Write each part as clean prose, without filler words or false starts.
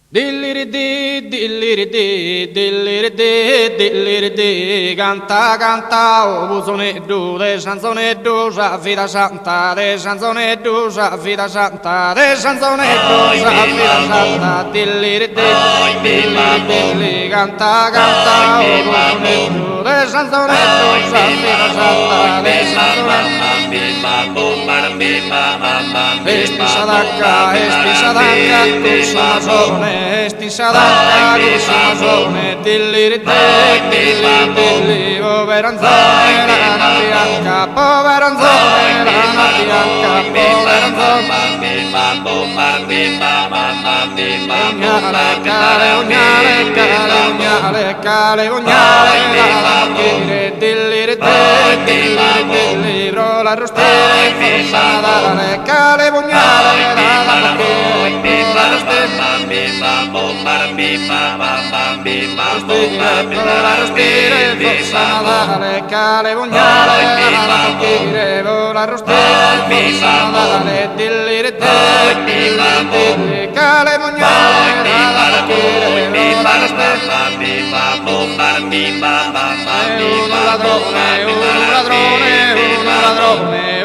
Dilliri di, canta, canta, o busonetto, de chanzonetto, già vita santa, de chanzonetto, già vita santa, de chanzonetto, già vita santa, dilliri di, canta, canta, o busonetto, de chanzonetto, già vita santa, de chanzonetto. Esti sadaka, kusumazone, esti sadaka, kusumazone, dilliri dilli, poveranzone, lana bianca, poveranzone, lana bianca, poveranzone. Ugnale, lana bianca, dilliri dilli, bro la rostire, forza cale bugnale, la cale bugnale, la rostire, dillire cale bugnale,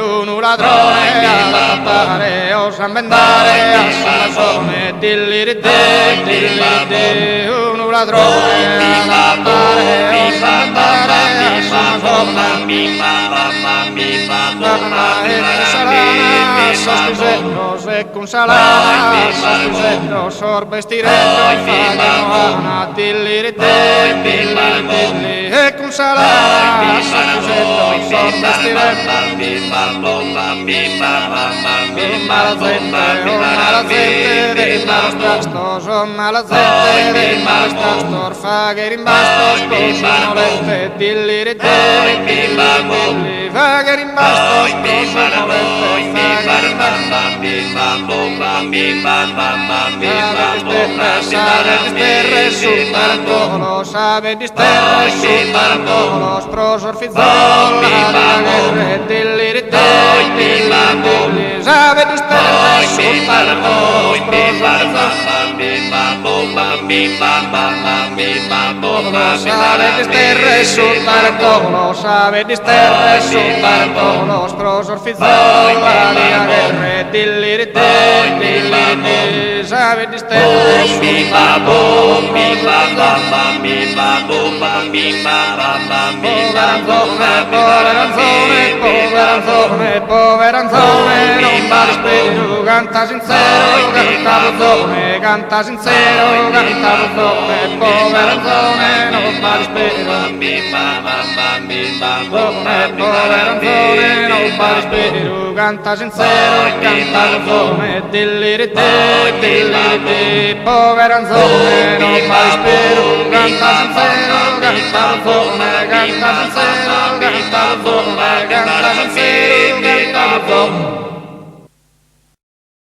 un ladrone alla tappare, osa inventare, a salvazione, dilliri un ladrone alla tappare, osa inventare, a salvazione, se con salana, sospirendo, sorbestirendo, fagano, dilliri e con salana, sospirendo, sorbestirendo. Mala gente de malos trastos, mala gente de malos trastos, fager in bastos, prosonolente, dilliri dilli, fager in bastos, prosonolente, fager in bastos. Sabe disterre sul tarantolo, sabe disterre sul tarantolo, sprosor fizzola, dilliri dilli, sabe disterre sul tarantolo, sabe disterre sul tarantolo, sabe disterre sul tarantolo, sprosor fizzola, dilliri dilli, sabe disterre sul tarantolo, poveranzone, non vale spero, canta sincero, canta sincero, canta buzzone, poveranzone, non vale spero, poveranzone, non vale spero, canta sincero, canta buzzone, dilliri poveranzone, non vale spero, canta sincero, canta buzzone, canta sincero, canta buzzone, canta sincero, canta buzzone.